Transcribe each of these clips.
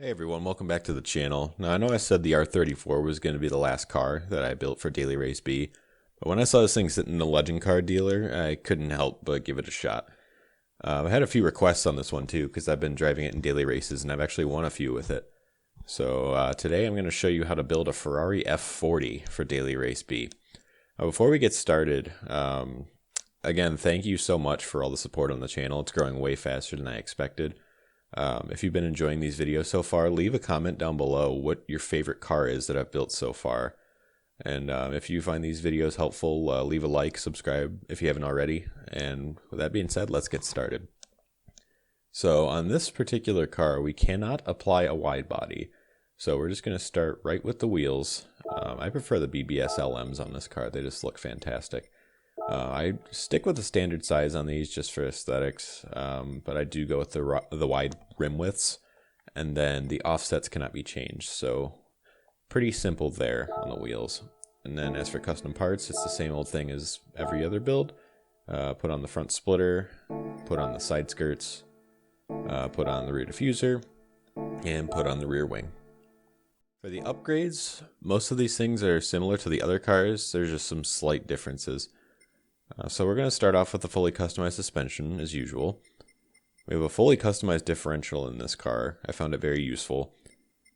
Hey everyone, welcome back to the channel. Now I know I said the R34 was going to be the last car that I built for Daily Race B, but when I saw this thing sitting in the legend car dealer, I couldn't help but give it a shot. I had a few requests on this one too, because I've been driving it in daily races and I've actually won a few with it. So today I'm going to show you how to build a Ferrari F40 for Daily Race B. Before we get started, again, thank you so much for all the support on the channel. It's growing way faster than I expected. If you've been enjoying these videos so far, leave a comment down below what your favorite car is that I've built so far. And if you find these videos helpful, leave a like, subscribe if you haven't already. And with that being said, let's get started. So on this particular car, we cannot apply a wide body. So we're just going to start right with the wheels. I prefer the BBS LMs on this car. They just look fantastic. I stick with the standard size on these just for aesthetics, but I do go with the wide rim widths, and then the offsets cannot be changed, so pretty simple there on the wheels. And then as for custom parts, it's the same old thing as every other build. Put on the front splitter, put on the side skirts, put on the rear diffuser, and put on the rear wing. For the upgrades, most of these things are similar to the other cars. There's just some slight differences. So we're going to start off with a fully customized suspension, as usual. We have a fully customized differential in this car. I found it very useful.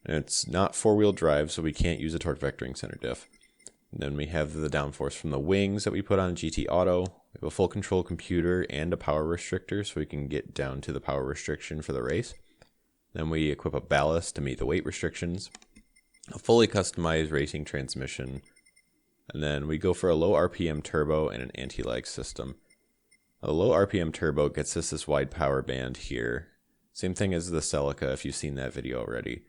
And it's not four-wheel drive, so we can't use a torque vectoring center diff. And then we have the downforce from the wings that we put on GT Auto. We have a full control computer and a power restrictor, so we can get down to the power restriction for the race. Then we equip a ballast to meet the weight restrictions. A fully customized racing transmission. And then we go for a low RPM turbo and an anti-lag system. A low RPM turbo gets us this wide power band here. Same thing as the Celica if you've seen that video already.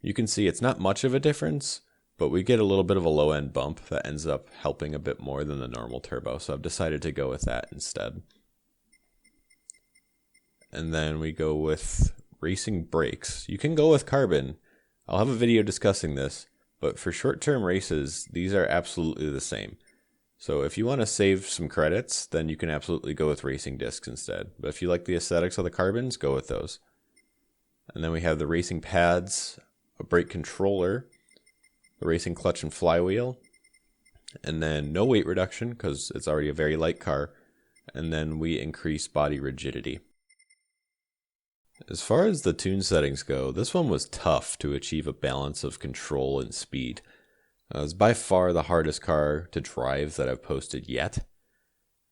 You can see it's not much of a difference, but we get a little bit of a low end bump that ends up helping a bit more than the normal turbo. So I've decided to go with that instead. And then we go with racing brakes. You can go with carbon. I'll have a video discussing this. But for short-term races, these are absolutely the same. So if you want to save some credits, then you can absolutely go with racing discs instead. But if you like the aesthetics of the carbons, go with those. And then we have the racing pads, a brake controller, the racing clutch and flywheel, and then no weight reduction because it's already a very light car. And then we increase body rigidity. As far as the tune settings go, this one was tough to achieve a balance of control and speed. It's by far the hardest car to drive that I've posted yet.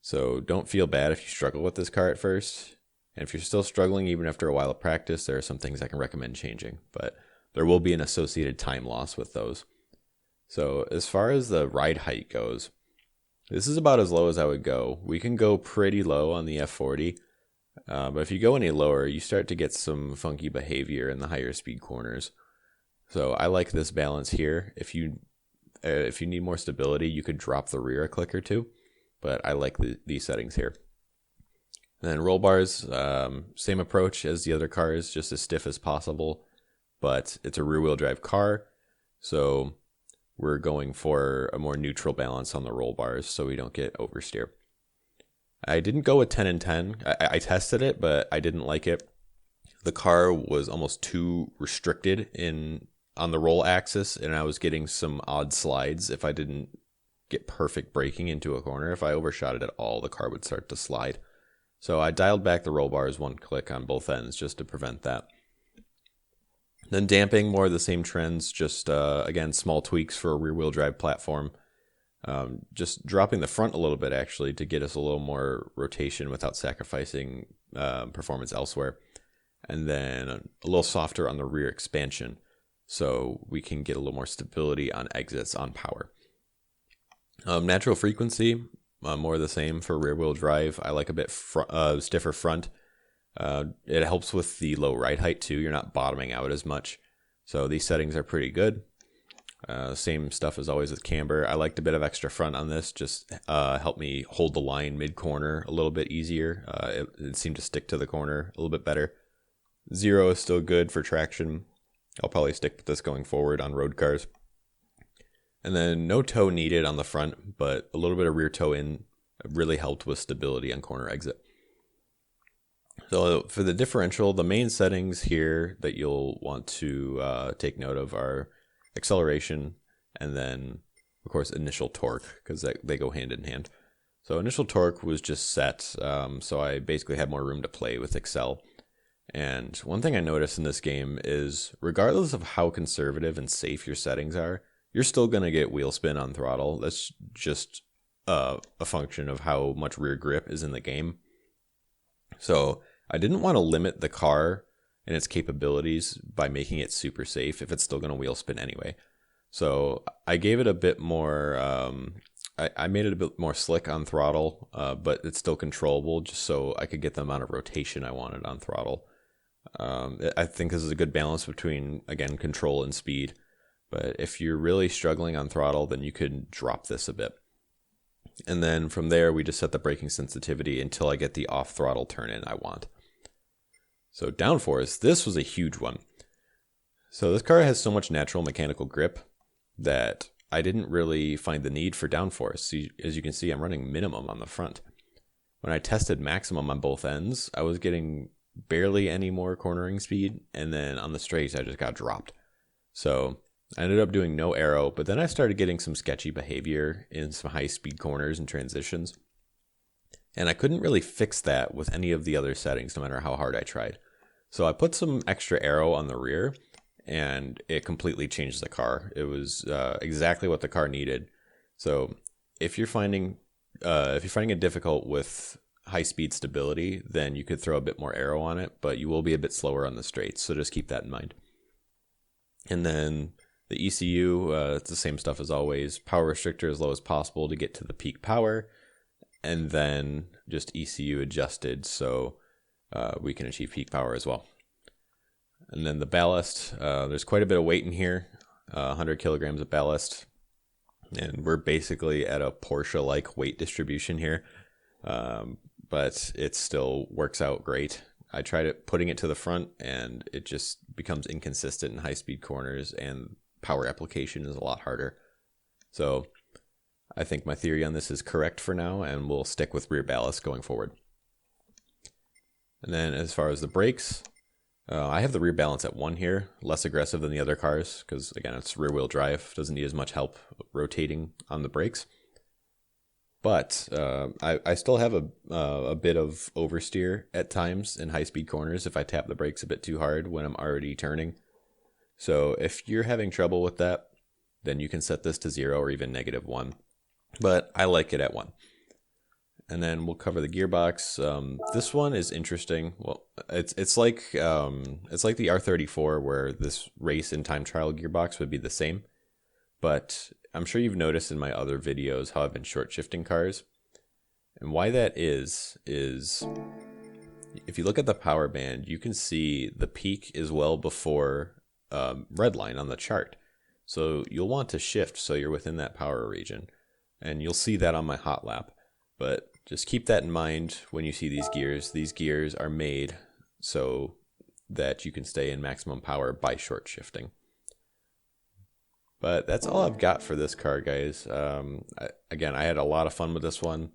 So don't feel bad if you struggle with this car at first. And if you're still struggling even after a while of practice, there are some things I can recommend changing. But there will be an associated time loss with those. So as far as the ride height goes, this is about as low as I would go. We can go pretty low on the F40. But if you go any lower, you start to get some funky behavior in the higher speed corners. So I like this balance here. If you need more stability, you could drop the rear a click or two. But I like these settings here. And then roll bars, same approach as the other cars, just as stiff as possible. But it's a rear wheel drive car, so we're going for a more neutral balance on the roll bars so we don't get oversteer. I didn't go with 10 and 10. I tested it, but I didn't like it. The car was almost too restricted on the roll axis, and I was getting some odd slides if I didn't get perfect braking into a corner. If I overshot it at all, the car would start to slide. So I dialed back the roll bars one click on both ends just to prevent that. Then damping, more of the same trends, just again, small tweaks for a rear-wheel drive platform. Just dropping the front a little bit actually to get us a little more rotation without sacrificing performance elsewhere. And then a little softer on the rear expansion so we can get a little more stability on exits on power. Natural frequency, more of the same for rear wheel drive. I like a bit stiffer front. It helps with the low ride height too. You're not bottoming out as much. So these settings are pretty good. Same stuff as always with camber. I liked a bit of extra front on this, just helped me hold the line mid-corner a little bit easier. It seemed to stick to the corner a little bit better. Zero is still good for traction. I'll probably stick with this going forward on road cars. And then no toe needed on the front, but a little bit of rear toe in really helped with stability on corner exit. So for the differential, the main settings here that you'll want to take note of are acceleration and then, of course, initial torque, because they go hand in hand. So initial torque was just set, so I basically had more room to play with Excel. And one thing I noticed in this game is regardless of how conservative and safe your settings are, you're still going to get wheel spin on throttle. That's just a function of how much rear grip is in the game. So I didn't want to limit the car and its capabilities by making it super safe if it's still going to wheel spin anyway. So I gave it a bit more, I made it a bit more slick on throttle, but it's still controllable just so I could get the amount of rotation I wanted on throttle. I think this is a good balance between, again, control and speed. But if you're really struggling on throttle, then you could drop this a bit. And then from there, we just set the braking sensitivity until I get the off throttle turn in I want. So downforce, this was a huge one. So this car has so much natural mechanical grip that I didn't really find the need for downforce. See, as you can see, I'm running minimum on the front. When I tested maximum on both ends, I was getting barely any more cornering speed, and then on the straights, I just got dropped. So I ended up doing no aero, but then I started getting some sketchy behavior in some high-speed corners and transitions. And I couldn't really fix that with any of the other settings, no matter how hard I tried. So I put some extra aero on the rear, and it completely changed the car. It was exactly what the car needed. So if you're finding it difficult with high-speed stability, then you could throw a bit more aero on it, but you will be a bit slower on the straights. So just keep that in mind. And then the ECU, it's the same stuff as always. Power restrictor as low as possible to get to the peak power. And then just ECU adjusted so we can achieve peak power as well. And then the ballast, there's quite a bit of weight in here, 100 kilograms of ballast. And we're basically at a Porsche-like weight distribution here. But it still works out great. I tried putting it to the front, and it just becomes inconsistent in high-speed corners, and power application is a lot harder. So I think my theory on this is correct for now, and we'll stick with rear ballast going forward. And then as far as the brakes, I have the rear balance at 1 here, less aggressive than the other cars, because again, it's rear wheel drive, doesn't need as much help rotating on the brakes. But I still have a bit of oversteer at times in high-speed corners if I tap the brakes a bit too hard when I'm already turning. So if you're having trouble with that, then you can set this to 0 or even -1. But I like it at 1. And then we'll cover the gearbox. This one is interesting. Well, it's like the R34 where this race and time trial gearbox would be the same. But I'm sure you've noticed in my other videos how I've been short shifting cars. And why that is if you look at the power band, you can see the peak is well before red line on the chart. So you'll want to shift so you're within that power region. And you'll see that on my Hotlap. But just keep that in mind when you see these gears. These gears are made so that you can stay in maximum power by short shifting. But that's all I've got for this car, guys. Again, I had a lot of fun with this one.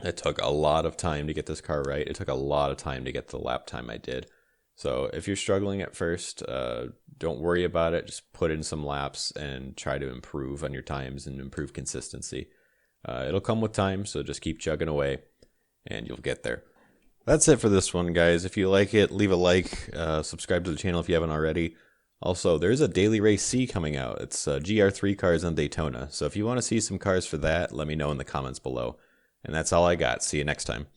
It took a lot of time to get this car right. It took a lot of time to get the lap time I did. So if you're struggling at first, don't worry about it. Just put in some laps and try to improve on your times and improve consistency. It'll come with time, so just keep chugging away, and you'll get there. That's it for this one, guys. If you like it, leave a like. Subscribe to the channel if you haven't already. Also, there's a Daily Race C coming out. It's GR3 cars on Daytona. So if you want to see some cars for that, let me know in the comments below. And that's all I got. See you next time.